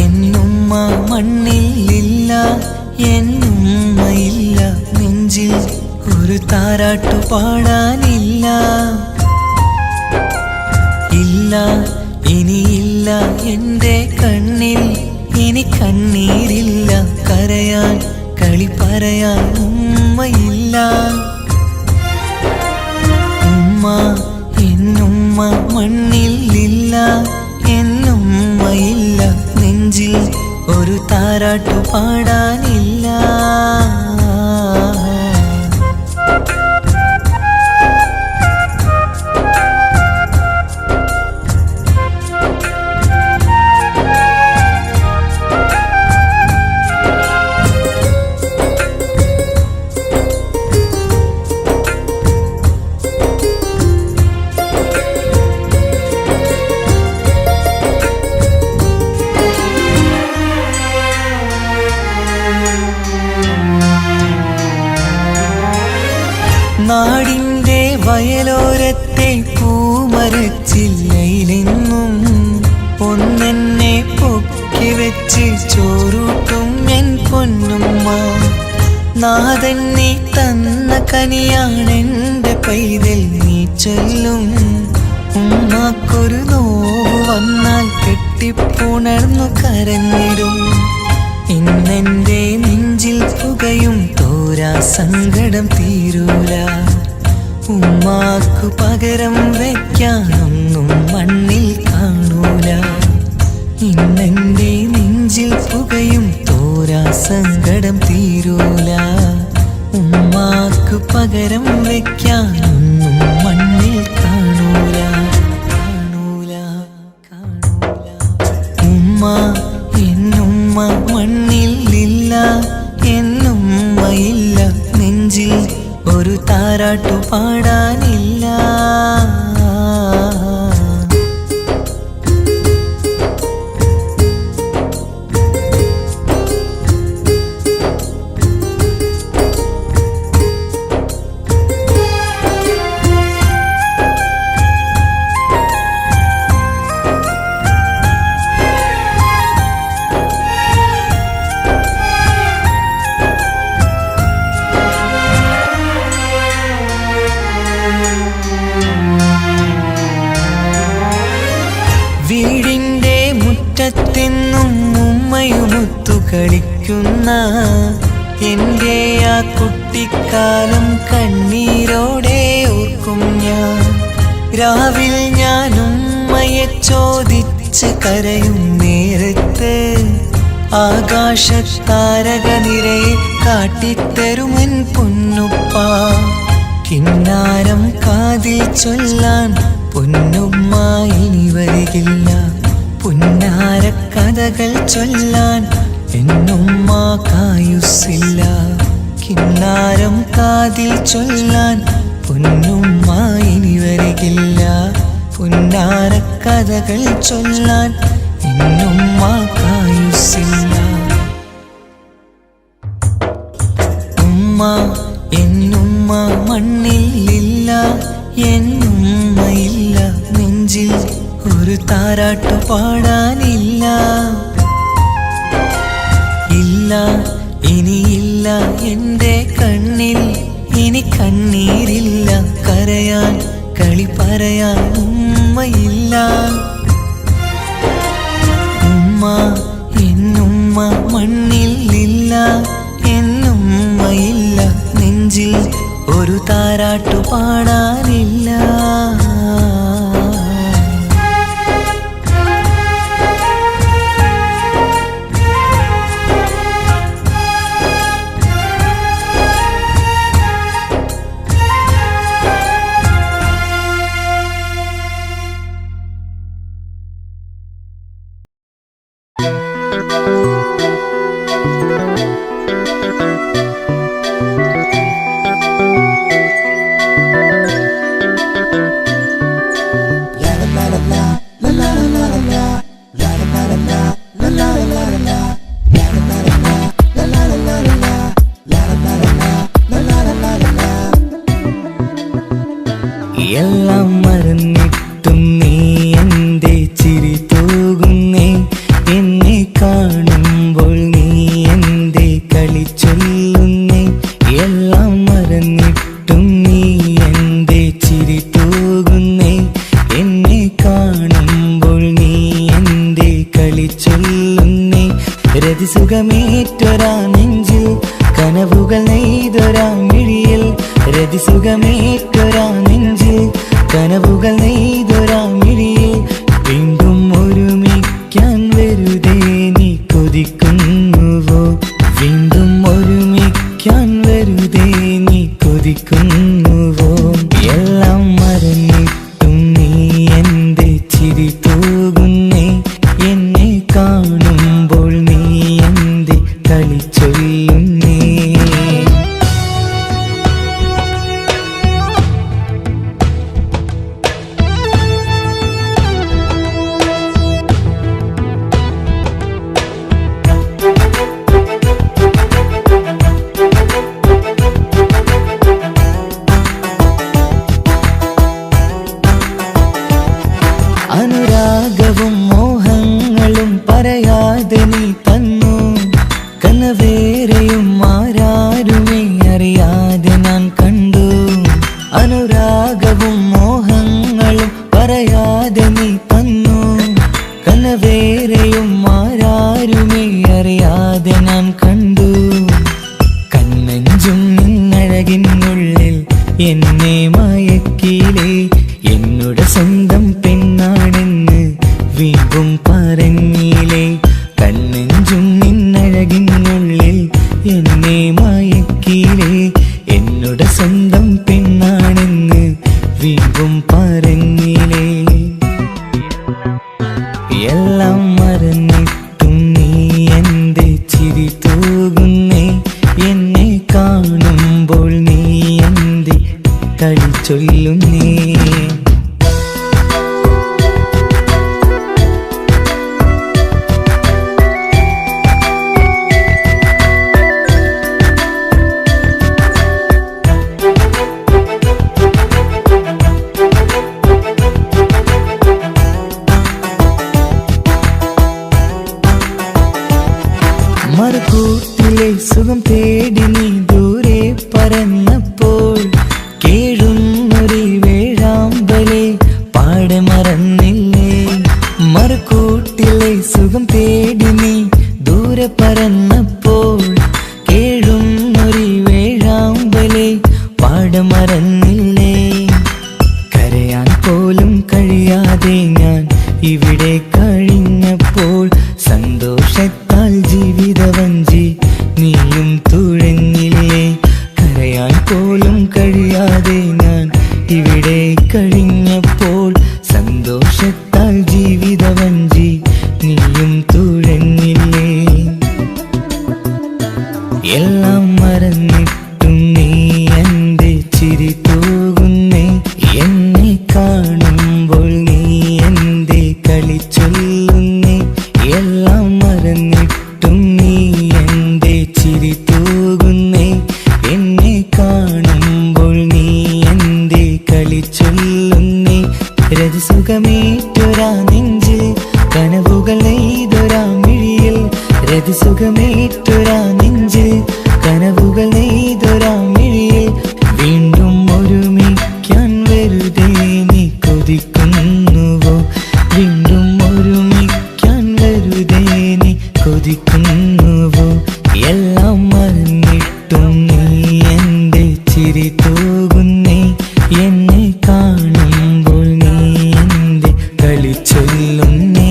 എന്നുമ്മ മണ്ണിലില്ല, എന്നുമ്മയില്ല നെഞ്ചിൽ ഒരു താരാട്ടു പാടാനില്ല. ഇല്ല ഇനിയില്ല എൻ്റെ കണ്ണിൽ ഇനി കണ്ണീരില്ല, കരയാൻ കളി പറയാൻ ഉമ്മയില്ല. ഉമ്മ എന്നുമ്മ മണ്ണിലില്ല, എന്നുമ്മയില്ല നെഞ്ചിൽ ഒരു താരാട്ടു പാടാനില്ല. നാടിൻ്റെ വയലോരത്തെ പൂമരച്ചില്ലയിലെന്നും ഒന്നെന്നെ പൊക്കി വെച്ച് ചോറൂട്ടും എൻ പൊന്നുമ്മ. നാഥൻ നീ തന്ന കനിയാണെൻ്റെ പൈതൽ നീ ചൊല്ലും. ഉമ്മാക്കൊരു നോവ് വന്നാൽ കെട്ടിപ്പുണർന്നു കരഞ്ഞിടും. ഇന്നെൻ്റെ നെഞ്ചിൽ പുകയും തോരാ സങ്കടം തീരൂല. ഉമ്മാക്കു പകരം വയ്ക്കാനൊന്നും മണ്ണിൽ കാണൂല. ഇന്നെൻ്റെ നെഞ്ചിൽ പുകയും തോരാ സങ്കടം തീരൂല. ഉമ്മാക്കു പകരം വയ്ക്കാനൊന്നും മണ്ണിൽ കാണൂല. ഉമ്മ എന്നുമ്മ മണ്ണിലില്ല, എന്നുമ്മയില്ല നെഞ്ചിൽ ഒരു താരാട്ടു പാടാനില്ല. വീടിൻ്റെ മുറ്റത്തെന്നും ഉമ്മയുമൊത്തു കളിക്കുന്ന എൻ്റെ ആ കുട്ടിക്കാലം കണ്ണീരോടെ ഓർക്കും ഞാൻ. രാവിൽ ഞാൻ ഉമ്മയെ ചോദിച്ച് കരയും നേരത്ത് ആകാശത്താരക നിരയെ കാട്ടിത്തരുമൻ പൊന്നുപ്പ. കിന്നാരം കാതിൽ ചൊല്ലാൻ പൊന്നുമ്മ ഇനി വരികില്ല. പുന്നാര കഥകൾ ചൊല്ലാൻ എന്നുമ്മ കായുസ്സില്ല. കിന്നാരം കാതിൽ ചൊല്ലാൻ പൊന്നുമ്മ ഇനി വരികില്ല. പുന്നാര കഥകൾ ചൊല്ലാൻ എന്നുമ്മ കായുസ്സില്ല. ഉമ്മ എന്നുമ്മ മണ്ണിലില്ല, എന്നുമ്മയില്ല നെഞ്ചിൽ ഒരു താരാട്ടു പാടാനില്ല. ഇല്ല ഇനിയില്ല എൻ്റെ കണ്ണിൽ ഇനി കണ്ണീരില്ല, കരയാൻ കളി പറയാൻ ഉമ്മയില്ല. ഉമ്മ എന്നുമ്മ മണ്ണിലില്ല, എന്നുമ്മയില്ല നെഞ്ചിൽ ഒരു താരാട്ടു പാടാനില്ല. എല്ലാം മറന്നിട്ടും നീ എൻ്റെ ചിരി തൂകുന്നേ, കാണുമ്പോൾ നീ എന്തേ കളിച്ചൊല്ലുന്നേ എല്ലാം മറന്നിട്ടും നീ എന്തേ ചിരി തൂകുന്നേ എന്നെ കാണുമ്പോൾ നീ എന്തേ കളിച്ചൊല്ലുന്നേ രതിസുഖമേറ്റൊരാ നെഞ്ചിൽ കനവുകൾ നെയ്തൊരാ മിഴിയിൽ രതിസുഖമേറ്റൊരാ നെഞ്ചിൽ കനവുകൾ നെയ്തൊരാ മിഴിയിൽ വീണ്ടും ഒരുമിക്കാൻ വെറുതെ നീ കൊതിക്കുന്നുവോ വീണ്ടും ഒരുമിക്കാൻ വെറുതെ നീ കൊതിക്കുന്നുവോ എല്ലാം മറന്നിട്ടും നീ എന്തേ ചിരി തൂകുന്നേ എന്നെ കാണുമ്പോൾ നീ എന്തേ കളിച്ചൊല്ലുന്നേ അനുരാഗവും മോഹങ്ങളും പറയാതെ നീ തന്നു കനവേറെയും ആരാരുമേ അറിയാതെ ഞാൻ കണ്ടു അനുരാഗവും മോഹങ്ങളും പറയാതെ നീ തന്നു കനവേറെയും ആരാരുമേ അറിയാതെ ഞാൻ കണ്ടു കണ്ണഞ്ചും നിന്നഴകിനുള്ളിൽ എന്നെ മയക്കിലേ എന്നോട് സ്വന്തം പെണ്ണാണെന്ന് വീണ്ടും പറഞ്ഞില്ലേ കണ്ണെഞ്ചും നിന്നഴകിനുള്ളിൽ എന്നെ മയക്കിലേ എന്നോട് സ്വന്തം പെണ്ണാണെന്ന് വീണ്ടും പറഞ്ഞില്ലേ എല്ലാം മറന്നിട്ടും നീ എന്തേ ചിരി തൂകുന്നേ എന്നെ കാണുമ്പോൾ നീ എന്തേ കളിച്ചൊല്ലുന്നേ മറുകൂട്ടിലെ സുഖം തേടി നീ ദൂരെ പറന്നപ്പോൾ കേഴുന്നൊരു വേഴാമ്പലെ പാടെ മറന്നില്ലേ മറുകൂട്ടിലെ സുഖം തേടി നീ ദൂരെ പറന്നപ്പോൾ കേഴുന്നൊരു വേഴാമ്പലെ പാടെ മറന്നില്ലേ കരയാൻ പോലും കഴിയാതെ ഞാൻ ഇവിടെ കഴിഞ്ഞപ്പോൾ സന്തോഷത്താൽ ജീവിതവഞ്ചി നീയും തുഴഞ്ഞില്ലേ കരയാൻ പോലും കഴിയാതെ ഞാൻ ഇവിടെ കഴിഞ്ഞപ്പോൾ സന്തോഷത്താൽ ജീവിതവഞ്ചി നീയും തുഴഞ്ഞില്ലേ എല്ലാം മറന്നിട്ടും നീ എന്തേ ചിരി തൂകുന്നേ എന്നെ കാണുമ്പോൾ നീ എന്തേ കളിച്ചൊല്ലുന്നേ എല്ലാം മറന്നിട്ടും നീ എന്തേ ചിരി തൂകുന്നേ എന്നെ കാണുമ്പോൾ നീ എന്തേ കളിച്ചൊല്ലുന്നേ രതിസുഖമേറ്റൊരാ നെഞ്ചിൽ കനവുകൾ നെയ്തൊരാ മിഴിയിൽ രതിസുഖമേറ്റൊരാ നെഞ്ചിൽ കനവുകൾ നെയ്തൊരാ മിഴിയിൽ വീണ്ടും ഒരുമിക്കാൻ വെറുതെ നീ കൊതിക്കുന്നുവോ വീണ്ടും ഒരുമിക്കാൻ വെറുതെ നീ കൊതിക്കുന്നുവോ എല്ലാം മറന്നിട്ടും നീ എന്തേ ചിരി തൂകുന്നേ എന്നെ കാണുമ്പോൾ നീ എന്തേ കളിച്ചൊല്ലുന്നേ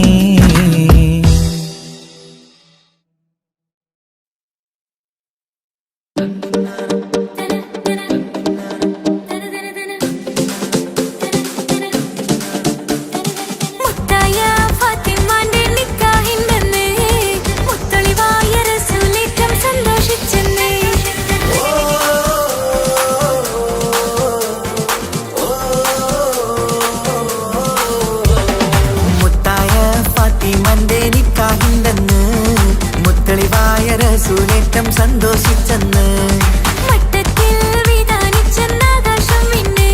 റസൂലേറ്റം സന്തോഷിച്ചെന്ന് മട്ടത്തിൽ വിധാനിച്ചെന്നാകാശം പിന്നെ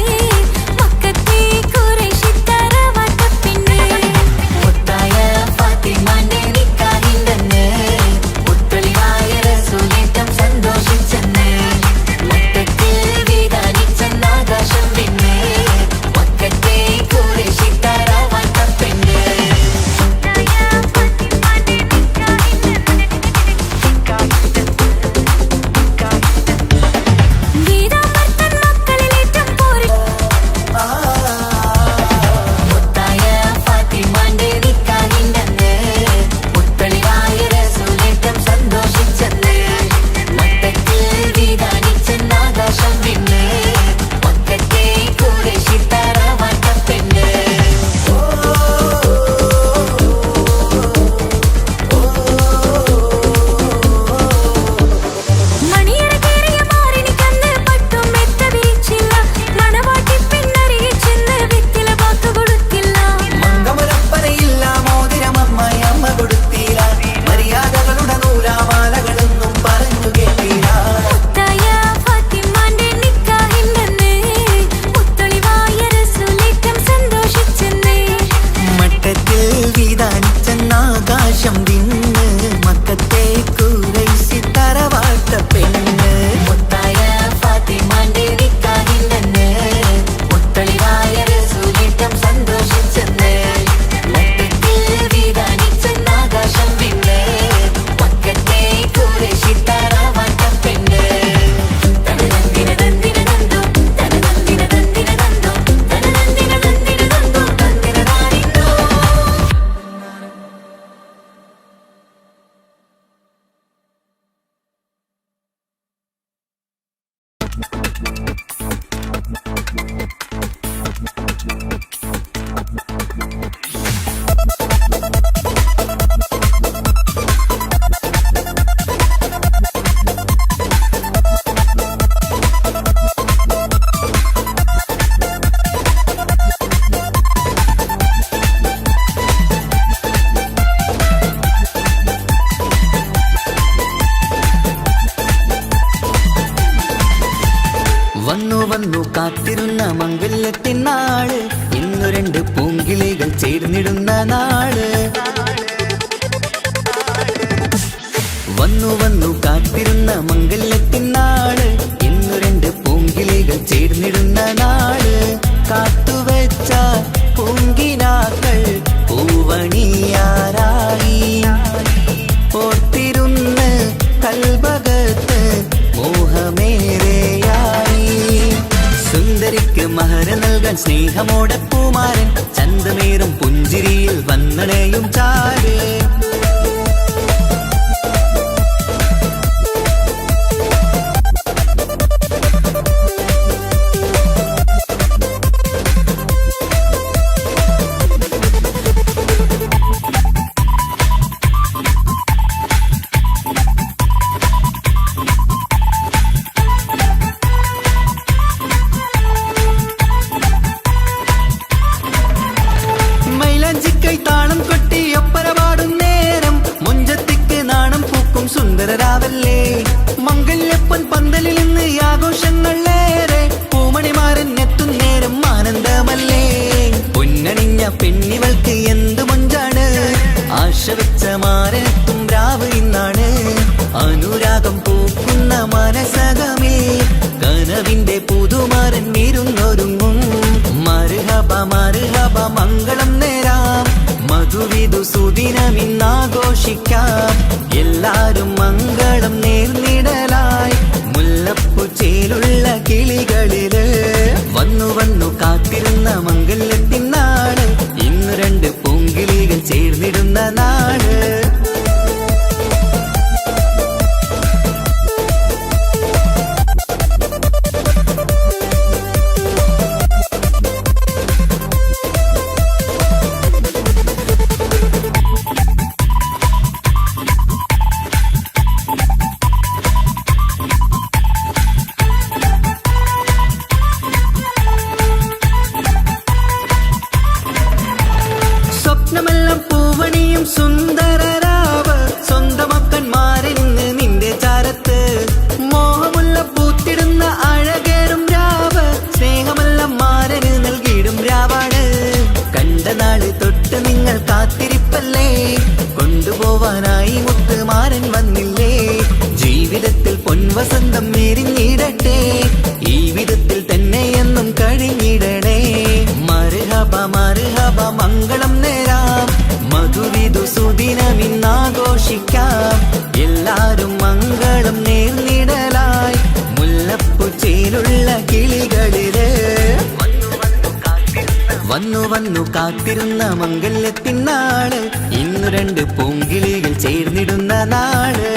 മക്കത്തെ ഖുറൈശി തറവാട്ട പിന്നെ മുത്തായ ഫാത്തിമാന്റെ നിക്കാഹിണ്ടെന്ന് നാട്. വന്നു വന്നു കാത്തിരുന്ന മംഗല്യത്തിൻ നാട്, ഇന്നു രണ്ട് പൂങ്കിളികൾ ചേർന്നിടുന്ന നാട്. കാത്തുവെച്ച പൂങ്കിനാക്കൾ പൂവണിയാരായി, ഓർത്തിരുന്ന് കൽബകത്ത് മോഹമേറെയായി. സുന്ദരിക്ക് മഹർ നൽകാൻ സ്നേഹമോടെ പൂമാരൻ, ചന്തമേറും പുഞ്ചിരിയിൽ വന്നണയും ചാര്. താളം കൊട്ടി ഒപ്പര പാടും നേരം, മുഞ്ചത്തിക്ക് നാണം പൂക്കും സുന്ദരരാവല്ലേ. മംഗല്യപ്പൻ പന്തലിൽ നിന്ന് ആഘോഷങ്ങളേറെ, പൂമണിമാരൻ എത്തും നേരം ആനന്ദമല്ലേ. പൊന്നണിഞ്ഞ പെണ്ണിവൾക്ക് എന്തു മൊഞ്ചാണ്, ആശ വെച്ച മാരനെത്തും രാവ് ഇന്നാണ്. അനുരാഗം പൂക്കുന്ന മനസകമേ, കനവിന്റെ പുതുമാരൻ ഇരുന്നൊരുങ്ങും. മർഹബ മർഹബ മംഗളം നേരാം, മധുവിധു സുദിനമിന്നാഘോഷിക്കാം. എല്ലാരും മംഗളം നേർന്നിടലായി, മുല്ലപ്പൂ ചേലുള്ള കിളികളില്. വന്നു വന്നു കാത്തിരുന്ന മംഗല്യത്തിൻ നാട്, ഇന്നു രണ്ട് പൂങ്കിളികൾ ചേർന്നിടുന്ന നാട്. സ്വപ്നമെല്ലാം പൂവണിയും സുന്ദരരാവ്, സ്വന്തമക്കന്മാരിന്ന് നിന്റെ ചാരത്ത്. മോഹമുള്ള പൂത്തിടുന്ന അഴകേറും രാവ്, സ്നേഹമെല്ലാം മാരന് നൽകിയിടും രാവാണ്. കണ്ട നാള് തൊട്ട് നിങ്ങൾ കാത്തിരിപ്പല്ലേ, കൊണ്ടുപോവാനായി മുത്തുമാരൻ വന്നില്ലേ. ജീവിതത്തിൽ പൊൻവസന്തം എരിഞ്ഞിടട്ടെ, ഈ വിധത്തിൽ തന്നെ എന്നും കഴിഞ്ഞിടണേ. മർഹബ മർഹബ മംഗളം നേരാം, മധുവിധു സുദിനമിന്നാഘോഷിക്കാം. എല്ലാരും മംഗളം നേർന്നിടലായി, മുല്ലപ്പൂ ചേലുള്ള കിളികളില്. വന്നു വന്നു കാത്തിരുന്ന മംഗല്യത്തിൻ നാട്, ഇന്നു രണ്ട് പൂങ്കിളികൾ ചേർന്നിടുന്ന നാട്.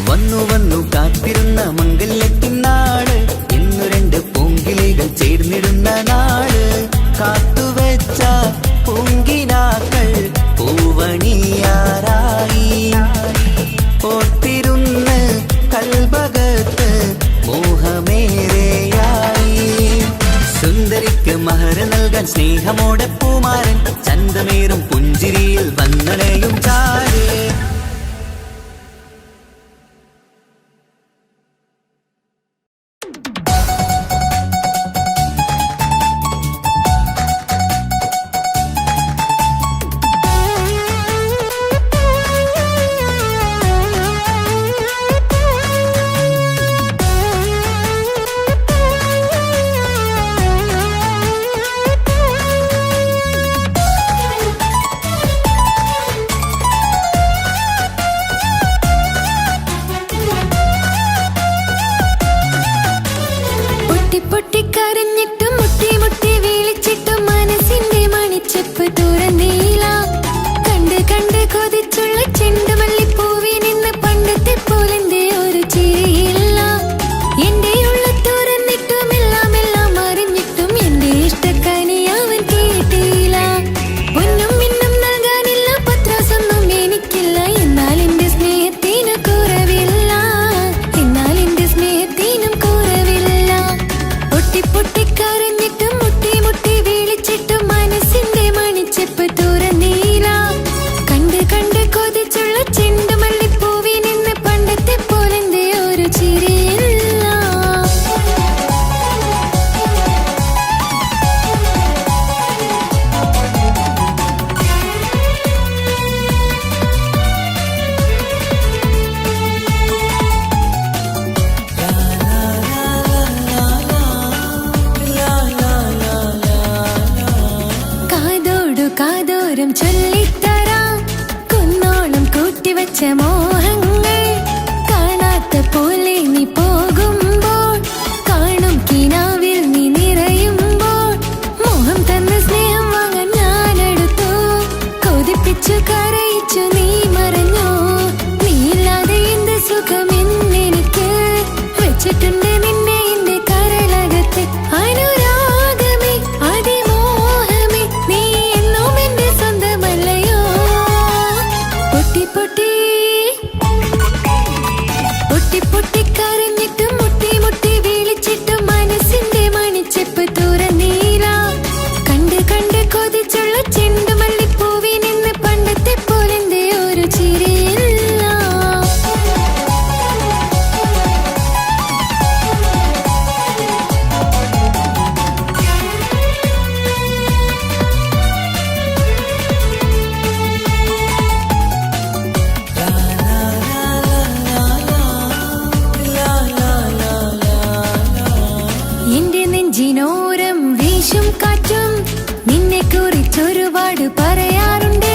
വന്നു വന്നു കാത്തിരുന്ന മംഗല്യത്തിൻ നാട്, ഇന്നു രണ്ട് പൂങ്കിളികൾ ചേർന്നിടുന്ന നാട്. കാത്തുവെച്ച പൂങ്കിനാക്കൾ പൂവണിയാരായി, ഓർത്തിരുന്ന് കൽബകത്ത് മോഹമേറെയായി. സുന്ദരിക്ക് മഹർ നൽകാൻ സ്നേഹമോടെ പൂമാരൻ, ചന്തമേറും പുഞ്ചിരിയിൽ വന്നണയും ചാര്. കാതോടു കാതോരം ചൊല്ലിത്തരാം കുന്നോളം കൂട്ടിവച്ച മോഹങ്ങൾ കാണാത്ത പോലെ നീ പോകുമ്പോൾ കാണും കിനാവിൽ നീ നിറയുമ്പോൾ മോഹം തന്ന സ്നേഹം വാങ്ങാൻ ഞാനെടുത്തു കൊതിപ്പിച്ചു കരയിച്ചു നീ മറഞ്ഞു നീയില്ലാതെ എന്ത് സുഖമെന്നെനിക്ക് വെച്ചിട്ടുണ്ട് നിന്നെ എന്റെ കരളകത്ത് അനുരാഗമേ അതിമോഹമേ നീ എന്നും എന്റെ സ്വന്തമല്ലയോ പൊട്ടി പൊട്ടി പൊട്ടി പൊട്ടി കരഞ്ഞിട്ടും മുട്ടി മുട്ടി വിളിച്ചിട്ടും മനസ്സിന്റെ മണിച്ചെപ്പ് തുറന്നീല കണ്ട് കണ്ട് കൊതിച്ചുള്ള ചെണ്ടുമല്ലിപ്പൂവിൽ നിന്ന് പണ്ടത്തെ പോലെന്റെ ഒരു ചിരിയില്ല എന്റെ നെഞ്ചിനോരം വീശും കാറ്റും നിന്നെ കുറിച്ചൊരുപാട് പറയാറുണ്ട്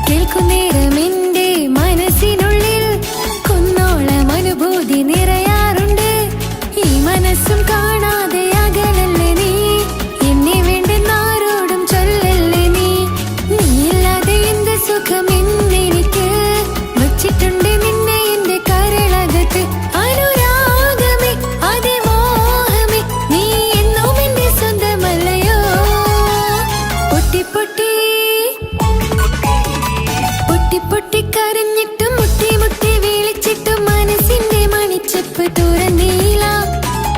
കേൾക്കുന്നേരം എന്റെ മനസ്സിനുള്ളിൽ കുന്നോളം അനുഭൂതി നിറയാറുണ്ട് ഈ മനസ്സും കാണാതെ അകലല്ലേ നീ എന്നെ വേണ്ടെന്നാരോടും ചൊല്ലല്ലേ നീ നീയില്ലാതെ എന്ത് സുഖം എന്നെനിക്ക് വച്ചിട്ടുണ്ട് നിന്നെ എന്റെ കരളകത്ത് അനുരാഗമേ അതിമോഹമേ നീ എന്നും എന്റെ സ്വന്തമല്ലയോ പൊട്ടി പൊട്ടി പൊട്ടി പൊട്ടി കരഞ്ഞിട്ടും മുട്ടി മുട്ടി വിളിച്ചിട്ടും മനസ്സിന്റെ മണിച്ചെപ്പ് തുറന്നീല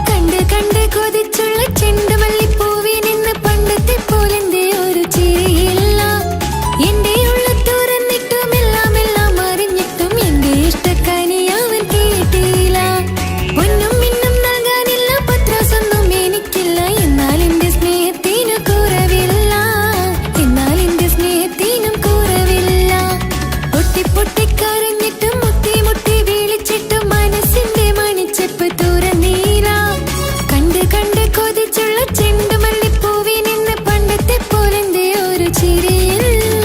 കണ്ട് കണ്ട് കൊതിച്ചുള്ള ചെണ്ടുമല്ലിപ്പൂവിൽ നിന്ന് പണ്ടത്തെ പോലെന്റെ ഒരു ചിരിയില്ല എന്റെ ഉള്ളു തുറന്നിട്ടും എല്ലാം എല്ലാം അറിഞ്ഞിട്ടും എന്റെ ഇഷ്ടക്കനി അവൻ കേട്ടില്ല പൊന്നും മിന്നും നൽകാനില്ല പത്രാസൊന്നും എനിക്കില്ല എന്നാൽ എന്റെ സ്നേഹത്തിനു കുറവില്ല എന്നാൽ എന്റെ സ്നേഹത്തിനും കുറവില്ല പൊട്ടി പൊട്ടി കരഞ്ഞിട്ടും മുട്ടി മുട്ടി വിളിച്ചിട്ടും മനസ്സിന്റെ മണിച്ചെപ്പ് തുറന്നീല കണ്ട് കണ്ട് കൊതിച്ചുള്ള ചെണ്ടുമല്ലിപ്പൂവിൽ നിന്ന് പണ്ടത്തെ പോലെന്റെ ഒരു ചിരിയില്ല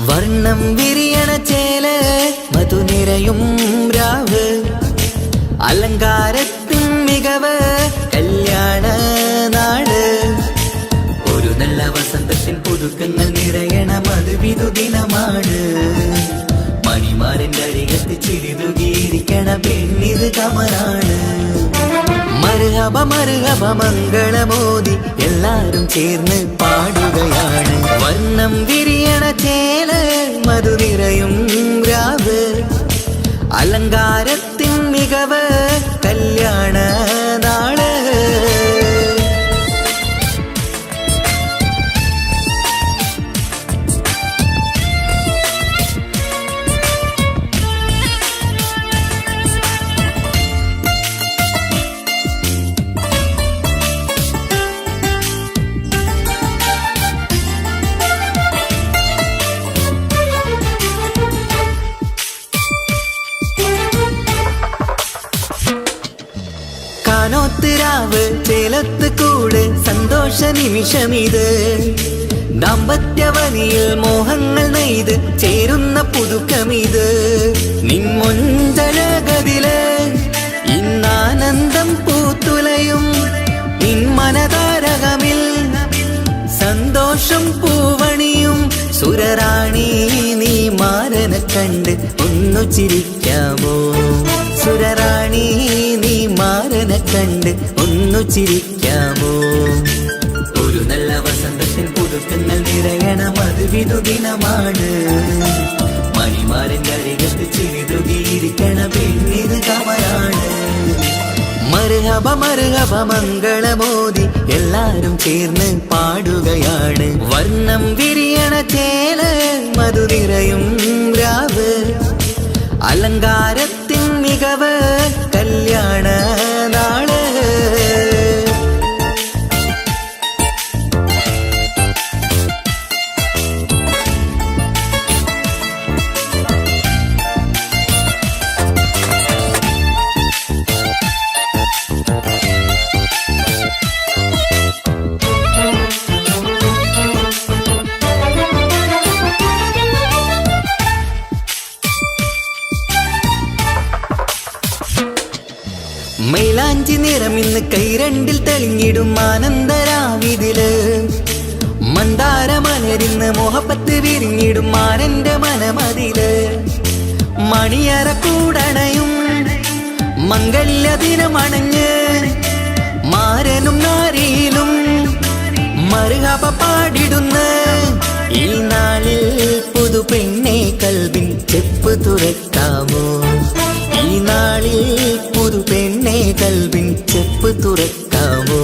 വർണ്ണം വിരിയണ ചേല മധു നിറയും രാവ് അലങ്കാരത്തിൻ മികവ് കല്യാണ നാട് ഒരു നല്ല വസന്തത്തിൻ പുതുക്കങ്ങൾ നിറയണ മധുവിധു ദിനമാണ് മണിമാരന്റെ അരികത്ത് ചിരിതുകിയിരിക്കണ പെണ്ണിത് കമറാണ് മർഹബ മർഹബ മംഗളമോദി എല്ലാരും ചേർന്ന് പാടുകയാണ് വർണ്ണം വിരിയണ ചേല മധു നിറയും രാവ് അലങ്കാരത്തിൻ മികവ് കല്യാണ നാള് കാനോത്തിരാവ് ചേലത്ത് കൂട് സന്തോഷ നിമിഷമിത് ദാമ്പത്യവനിയിൽ മോഹങ്ങൾ നെയ്ത് ചേരുന്ന പുതുക്കമിത് നിൻമൊഞ്ചഴകതില് ഇന്നാനന്ദം പൂത്തുലയും നിൻ മനതാരകമിൽ സന്തോഷം പൂവണിയും സുരറാണി നീ മാരനെ കണ്ട് ഒന്നു ചിരിക്കാമോ സുരറാണി നീ നിന്നെ കണ്ട് ഒന്നു ചിരിക്കാമോ? ഒരു നല്ല വസന്തത്തിൽ പുതുക്കങ്ങൾ നിറയണം, അത് വിധുദിനമാണ്. മണിമാരന്റെ അരികത്ത് ചിരിതുകിയിരിക്കണ പെണ്ണിത് കമലാണ്. മർഹബ മർഹബ മംഗളമോദി എല്ലാരും ചേർന്ന് പാടുകയാണ്. വർണ്ണം വിരിയണ ചേല മധു നിറയും രാവ്, അലങ്കാരത്തിൻ മികവ് കല്യാണ നാള്. മൈലാഞ്ചി നിറം ഇന്ന് കൈരണ്ടിൽ തെളിഞ്ഞിടും ആനന്ദരാവിതില്. മന്ദാരമലരിന്ന് മോഹപ്പത്ത് വിരിഞ്ഞിടും മാനന്റെ മനമതില്. മണിയറ കൂടണയും മംഗല്യ ദിനമണഞ്ഞ് മാരനും നാരിയിലും മർഹബ പാടിടുന്ന ഈ നാളിൽ പുതു പെണ്ണെ കൽവിൻ ചെപ്പ് തുറക്കാമോ? ഈ നാളിൽ പുതു പെണ്ണെ കൽവിൻ ചെപ്പ് തുറക്കാമോ?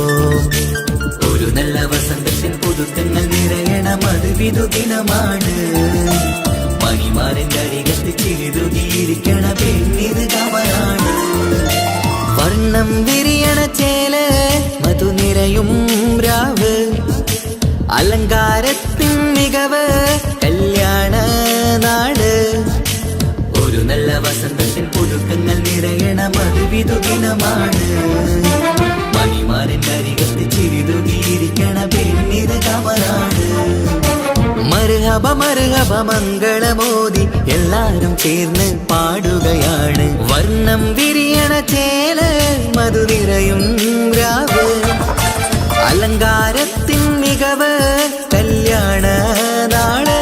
ഒരു നല്ല വസന്തത്തിൽ പുതുക്കങ്ങൾ നിറയണം, അത് വിധുദിനമാണ്. മണിമാരന്റെ അരികത്ത് ചിരിതുകിയിരിക്കണ പെണ്ണിത് കമലാണ്. വർണ്ണം വിരിയണ ചേല മധു നിറയും രാവ്, അലങ്കാരത്തിൻ മികവ് കല്യാണ നാട്. ഒരു നല്ല വസന്തത്തിൽ പുതുക്കങ്ങൾ നിറയണം, അത് വിധുദിനമാണ്. മണിമാരന്റെ അരികത്ത് ചിരിതുകിയിരിക്കണ പെണ്ണിത് കമലാണ്. മർഹബ മർഹബ മംഗളമോദി എല്ലാരും ചേർന്ന് പാടുകയാണ്. വർണ്ണം വിരിയണ ചേല മധു നിറയും രാവ്, അലങ്കാരത്തിൻ മികവ് കല്യാണ നാള്.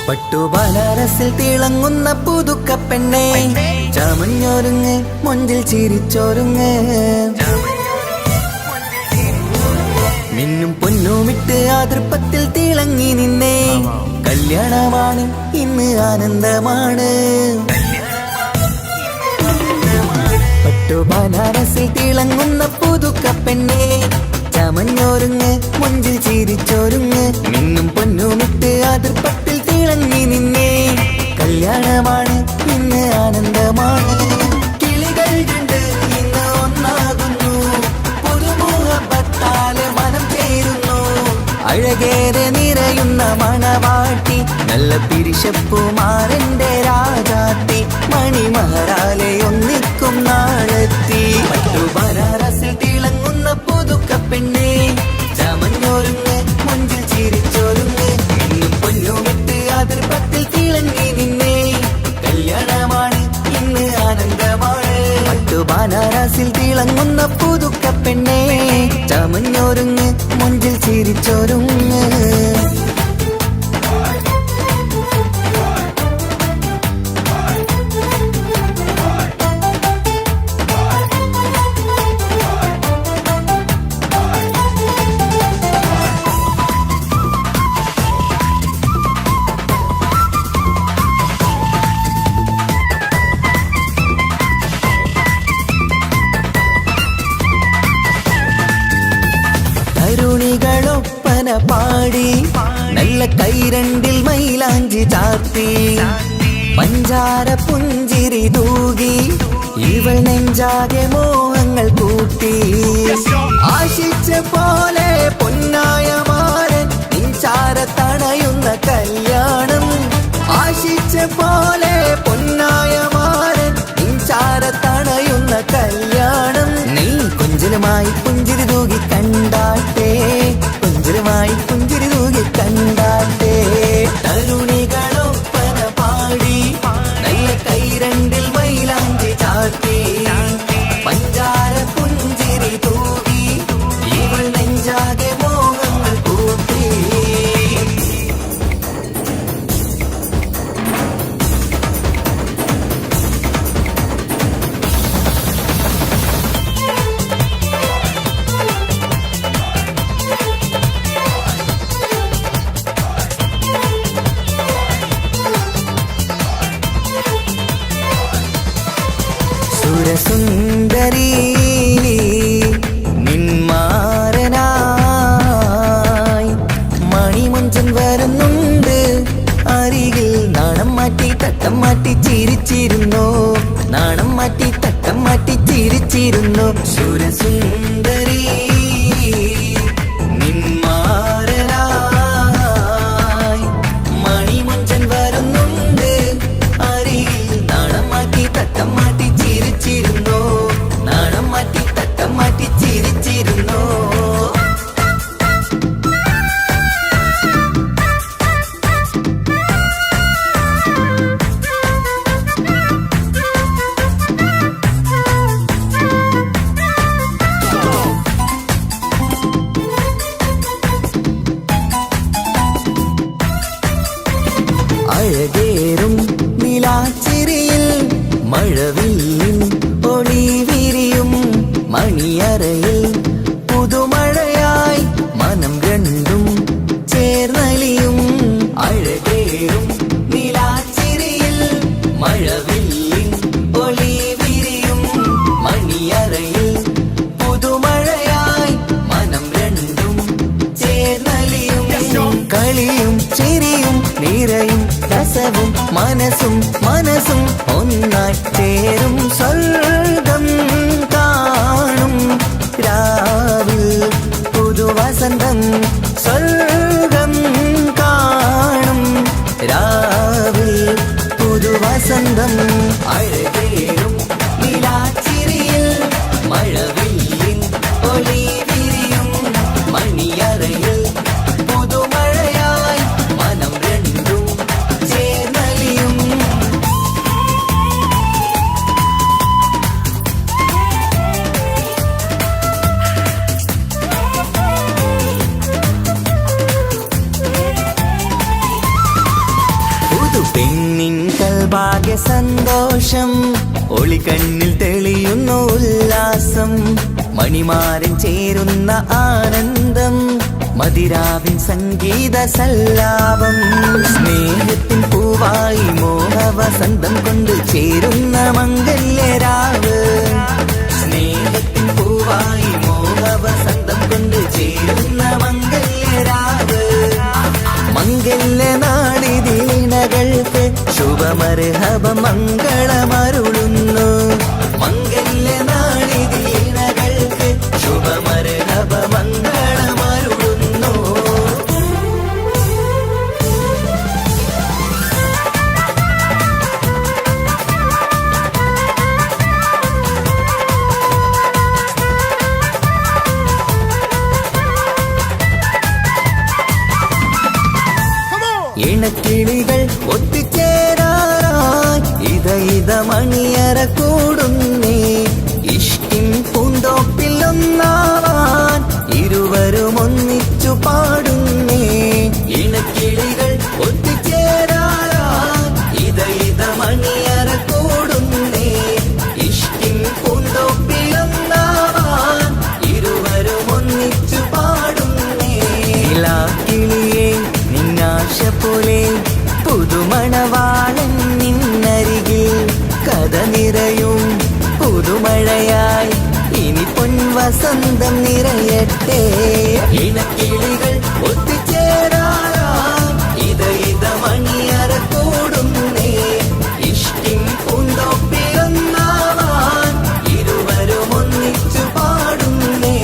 പട്ടുബനാരസിൽ തിളങ്ങുന്ന പുതുക്ക പെണ്ണെ, ചമഞ്ഞൊരുങ്ങ് മൊഞ്ചിൽ ചിരിച്ചൊരുങ്ങ്. മിന്നും പൊന്നുമിട്ട് ആതൃപ്പത്തിൽ തിളങ്ങി നിന്നേ, കല്യാണമാണ് ഇന്ന് ആനന്ദമാണ്. പട്ടുബനാരസിൽ തിളങ്ങുന്ന പുതുക്ക പെണ്ണെ, ചമഞ്ഞൊരുങ്ങ് മൊഞ്ചിൽ ചിരിച്ചൊരുങ്ങ്. മിന്നും പൊന്നുമിട്ട് ആതൃപ്പത്തിൽ തിളങ്ങി നിന്നേ, കല്യാണമാണ് ഇന്ന് ആനന്ദമാണ്. കിളികൾ കണ്ട് ഇന്ന് ഒന്നാകുന്നു, പുതുമുഖത്താല് മനം ചേരുന്നു. അഴകേറെ നിറയുന്ന മണവാട്ടി, നല്ല പിരിശപ്പുമാരന്റെ രാജാത്തി. മണിമഹറാലെ ഒന്നിക്കും നാളെത്തി. പട്ടുബനാരസിൽ തിളങ്ങുന്ന പുതുക്ക പെണ്ണെ, ചമഞ്ഞൊരുങ്ങ് മൊഞ്ചിൽ ചിരിച്ചൊരുങ്ങ്. ഇന്നും പൊന്നുമിട്ട് ആതൃപ്പത്തിൽ തിളങ്ങി നിന്നേ, കല്യാണമാണ് ഇന്ന് ആനന്ദമാണ്. പട്ടുബനാരസിൽ തിളങ്ങുന്ന പുതുക്ക പെണ്ണെ, ചമഞ്ഞൊരുങ്ങ് മൊഞ്ചിൽ ചിരിച്ചൊരുങ്ങ്. തരുണികളൊപ്പന പാടി, നല്ല കൈരണ്ടിൽ മൈലാഞ്ചി ചാർത്തി. പഞ്ചാര പുഞ്ചിരി തൂകി, ഇവൾ നെഞ്ചാകെ മോഹങ്ങൾ കൂട്ടി. ആശിച്ച പോലെ പൊന്നായ മാരൻ നിൻചാര തണയുന്ന കല്യാണം. ആശിച്ച പോലെ പൊന്നായ മാരൻ നിൻചാര തണയുന്ന കല്യാണം. സുന്ദരി നിന്മാരനായി മണിമഞ്ചൻ വരുന്നുണ്ട് അരികിൽ. നാണം മാറ്റി തട്ടം മാറ്റി ചിരിച്ചിരുന്നു, നാണം മാറ്റി തട്ടം മാറ്റി ചിരിച്ചിരുന്നു. സുരസുന്ദരി നിന്മാരനായി മണിമഞ്ചൻ വരുന്നുണ്ട് അരികിൽ. നാണം മാറ്റി തട്ടം മാറ്റി ചിരിച്ചിരുന്നു, നാണം മാറ്റി തട്ടം മാറ്റി ചിരിച്ചിരുന്നു. അഴകേറും നിലാച്ചിരിയിൽ മഴവില്ലിൻ ഒളി വിരിയും. മണിയറയിൽ പുതുമഴയായി മനം രണ്ടും ചേർന്നലിയും. അഴകേറും നിലാച്ചിരിയിൽ മഴവില്ലിൻ ഒളി വിരിയും. മണിയറയിൽ പുതുമഴയായി മനം രണ്ടും ചേർന്നലിയും. കളിയും ചിരിയും നിറയും രസവും മനസ്സും മനസ്സും ഒന്നായി ചേരും. സ്വർഗം കാണും രാവിൽ പുതുവസന്തം. സ്വർഗം കാണും രാവിൽ പുതുവസന്തം. അഴകേറും നിലാച്ചിരിയിൽ മഴവില്ലിൻ ഒളി വിരിയും. മണിയറയിൽ പുതുമഴയായി മനം രണ്ടും ചേർന്നലിയും. പുതു പെണ്ണിൻ കൽഭാഗ്യ സന്തോഷം, ഒളിക്കണ്ണിൽ തെളിയുന്ന ഉല്ലാസം. മണിമാരൻ ചേരുന്ന ആനന്ദം, മതിരാവിൻ സംഗീത സല്ലാപം. സ്നേഹത്തിൻ പൂവായി മോഹവസന്തം കൊണ്ട് ചേരുന്ന മംഗല്യരാവ്. സ്നേഹത്തിൻ പൂവായി മോഹവസന്തം കൊണ്ട് ചേരുന്ന മംഗല്യരാവ്. മംഗല്യനാടിതിണകൾക്ക് ശുഭമർഹബ മംഗളമരുളുന്നു. മംഗല്യനാടിതിണകൾക്ക് ശുഭമർഹബ മംഗളമരുളുന്നു. ഇണക്കിളികൾ ഒത്തുചേരാറായി ഇത മണിയറ കൂടുന്നേ. ഇഷ്കിൻ പൂന്തോപ്പിൽ ഒന്നാവാൻ ഇരുവരും ഒന്നിച്ചു പാടുന്നേ. ഇണക്കിളികൾ ഒത്തുചേരാറായി ഇത മണിയറ കൂടുന്നേ. ഇഷ്കിൻ പൂന്തോപ്പിൽ ഒന്നാവാൻ ഇരുവരും ഒന്നിച്ചു പാടുന്നേ. കിളിയേ നിന്നാശ പോലെ പുതുമണവാളൻ നിന്നരികിൽ. കഥ നിറയും പുതുമഴയായി ഇനി പൊൻവസന്തം നിറയട്ടെ. ഇണക്കിളികൾ ഒത്തുചേരാറാം ഇത മണിയറ കൂടുന്നേ. ഇഷ്കിൻ പൂന്തോപ്പിലൊന്നാവാൻ ഇരുവരും ഒന്നിച്ചു പാടുന്നേ.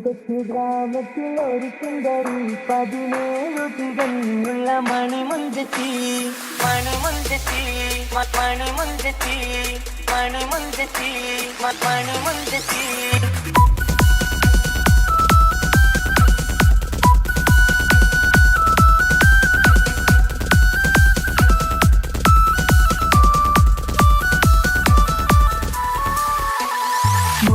കൊച്ചു ഗ്രാമത്തിൽ ഒരു സുന്ദരി 17 തികഞ്ഞുള്ള മണിമുഞ്ചത്തി മണിമുഞ്ചത്തി മണിമുഞ്ചത്തി മണിമുഞ്ചത്തി മണിമുഞ്ചത്തി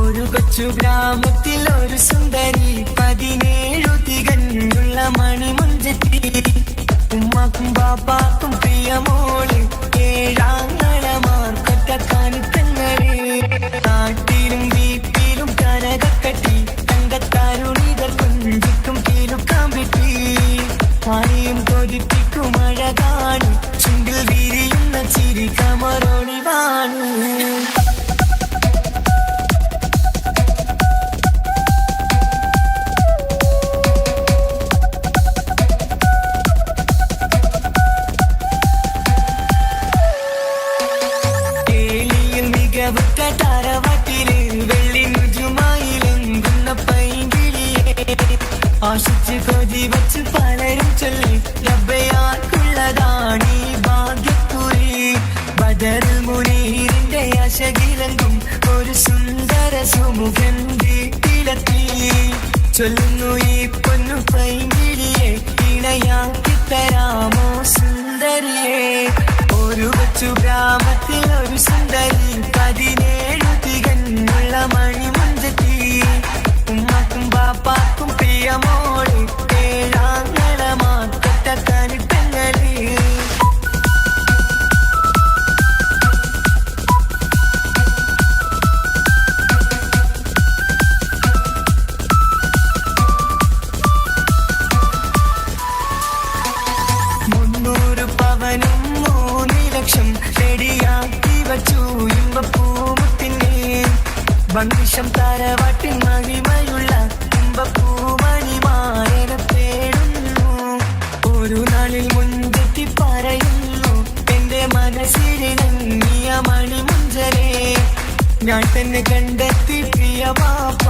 ഒരു കൊച്ചു ഗ്രാമത്തിൽ ഒരു സുന്ദരി 17 തികഞ്ഞുള്ള മണിമുഞ്ചത്തി ഉമ്മാക്കും ബാപ്പാക്കും പ്രിയമോള് ഏഴാങ്ങളമാർക്കൊറ്റക്കാനിത്തങ്ങളെ നാട്ടിലും വീട്ടിലും കനകക്കട്ടി തങ്കത്താരുണികൾ കുഞ്ചിക്കും കീലുക്കാൻ പറ്റി ആരെയും കൊതിപ്പിക്കും അഴകാണ് ചുണ്ടിൽ വിരിയുന്ന ചിരി കമറൊളിവാണ് താരവാട്ടില് വെള്ളി നുജുമായിലെങ്കുന്ന പൈങ്കിളിയെ ആശിച്ച് കൊതി വച്ച് പലരും ചൊല്ലി റബ്ബയാർക്കുള്ളതാണ് ഈ ഭാഗ്യക്കുറി ബദറുൽ മുനീറിന്റെ അശകിലങ്കും ഒരു സുന്ദര സുമുഖൻ വീട്ടിലെത്തി ചൊല്ലുന്നു ഈ പൊന്നു പൈങ്കിളിയെ ഇണയാക്കി തരാമോ സുന്ദരിയെ ഒരു കൊച്ചു ഗ്രാമത്തിൽ ഒരു സുന്ദരി 17 തികഞ്ഞുള്ള മണിമുഞ്ചത്തി ഉമ്മാക്കും ബാപ്പാക്കും പ്രിയമോള് ഏഴാങ്ങളമാർക്കൊറ്റക്കാനിത്തങ്ങളെ പവനും 3 ലക്ഷം റെഡിയാക്കി വച്ചു ഇമ്പപ്പൂമുത്തിനെ ബന്ദിഷം താരവാട്ടിൻ മഹിമയുള്ള ഇമ്പപ്പൂമണിമാരനെ തേടുന്നു ഒരു നാളിൽ മുൻപെത്തി പറയുന്നു എന്റെ മനസ്സിലിണങ്ങിയ മണിമുഞ്ചരെ ഞാൻ തന്നെ കണ്ടെത്തി പ്രിയ പാപ്പ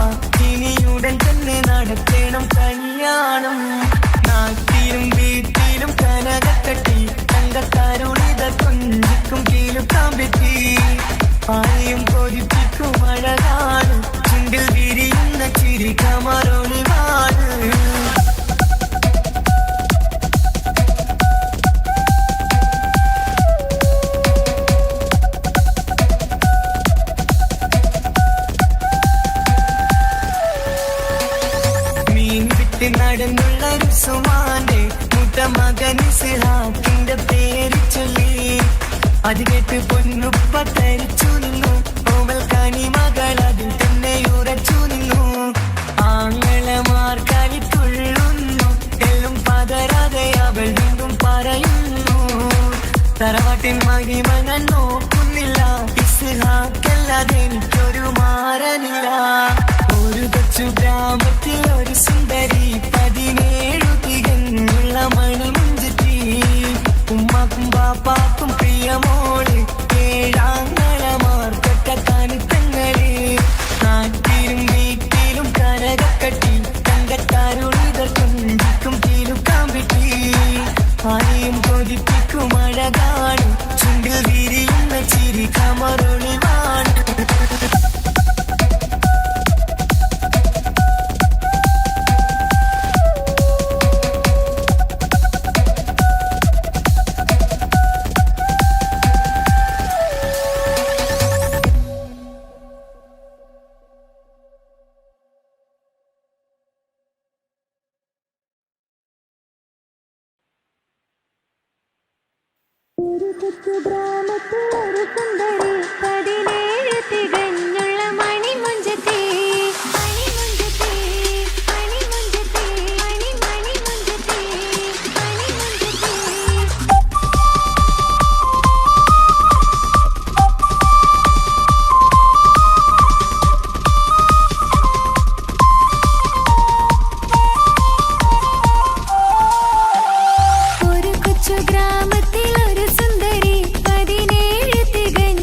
ഇനിയുടൻ തന്നെ നടത്തണം കല്യാണം നാട്ടിലും വീട്ടിലും കനകക്കട്ടി തങ്കത്താരുണിത കൊഞ്ചിക്കും കീലുക്കാൻ പറ്റി ആരെയും കൊതിപ്പിക്കും അഴകാണ് ചുണ്ടിൽ വിരിയുന്ന ചിരി കമറൊളിവാണ് മീൻ വിട്ട് നടന്നുള്ള രുസുമാന്റെ മകൻ ഇസ്ഹാഖിന്റെ പേര് ചൊല്ലി അത് കേട്ട് പൊന്നുപ്പ തരിച്ചു നിന്നു ഓവൽ കനി മകൾ അതിൽ തന്നെ ഉറച്ചു നിന്നു ആങ്ങളമാർ കളിത്തുള്ളുന്നു എല്ലും പതരാതെ അവൾ വീണ്ടും പറയുന്നു തറവാട്ടിൻ മഹിമ ഞാൻ നോക്കുന്നില്ല ഇസ്ഹാഖല്ലാതെ എനിക്കൊരു മാറനില്ല ഒരു കൊച്ചു ഗ്രാമത്തിൽ ഒരു സുന്ദരി 17 തികഞ്ഞുള്ള മണിമുഞ്ചത്തി ഉമ്മാക്കും ബാപ്പാക്കും പ്രിയമോള് ഏഴാങ്ങളമാർക്കൊറ്റക്കാനിത്തങ്ങളെ നാട്ടിലും വീട്ടിലും കനകക്കട്ടി തങ്കത്താരുണികൾ കൊഞ്ചിക്കും കീലുക്കാൻ പറ്റി ആരെയും കൊതിപ്പിക്കും അഴകാണ് ചുണ്ടിൽ വിരിയുന്ന ചിരി കമറൊളിവാണ് ഒരു കൊച്ചു ഗ്രാമത്തിൽ ഒരു സുന്ദരി 17 തികഞ്ഞുള്ള മണിമുഞ്ചത്തി മണിമുഞ്ചത്തി മണിമുഞ്ചത്തി മണിമുഞ്ചത്തി മണിമുഞ്ചത്തി ഒരു കൊച്ചു ഗ്രാമത്തിൽ ഒരു സുന്ദരി 17 തികഞ്ഞ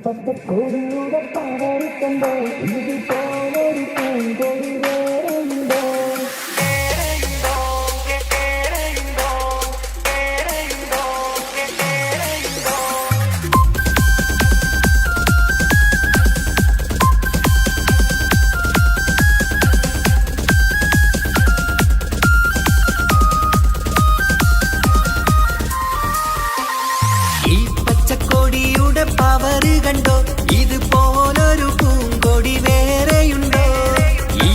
പച്ചക്കൊടിയുടെ പവറിക്കണ്ടോ ഇതുപോലൊരു പൂങ്കൊടി വേറെയുണ്ടോ ഈ പച്ചക്കൊടിയുടെ പവറ് കണ്ടോ ഇതുപോലൊരു പൂങ്കൊടി വേറെയുണ്ടോ ഈ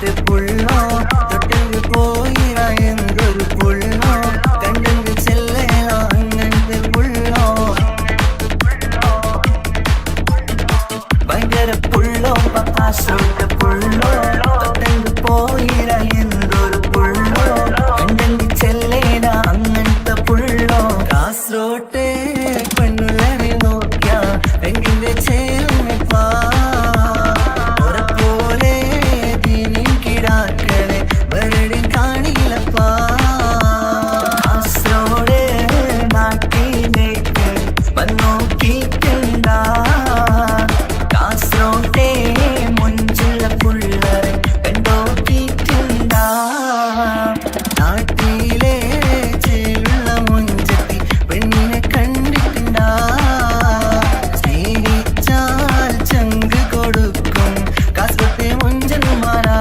അങ്ങനത്തെ പുള്ളോ തൊട്ടെങ്കിൽ പോയിറ എന്തൊരു പുള്ളോ കണ്ടെങ്കിൽ ചെല്ലേലോ അങ്ങനത്തെ പുള്ളോ ഭയങ്കര പുള്ളോ കാസർഗോഡ് പുള്ളോ തൊട്ടെങ്കിൽ പോയിറ എന്തൊരു പുള്ളോ കണ്ടെങ്കിൽ ചെല്ലേല അങ്ങനത്തെ പുള്ളോ കാസർഗോഡ് പെണ്ണുള്ളവരെ നോക്കിയ എങ്കിന്റെ ചേർന്നിപ്പാ പോലെ ദീനിൻ കിടാക്കളെ വരടി കാണില്ലപ്പാ കാസർഗോഡ് നാട്ടിലേക്ക് വന്നോക്കിട്ടുണ്ടാ കാസർഗോഡേ മുഞ്ചുള്ള പുള്ളറെ കണ്ടോക്കിട്ടുണ്ടാ നാട്ടിലെ ചേലുള്ള മുഞ്ചത്തി പെണ്ണിനെ കണ്ടിട്ടുണ്ടാ സ്നേഹിച്ചാൽ ചങ്ക് കൊടുക്കും കാസർഗോഡത്തെ മുഞ്ചന്മാരാ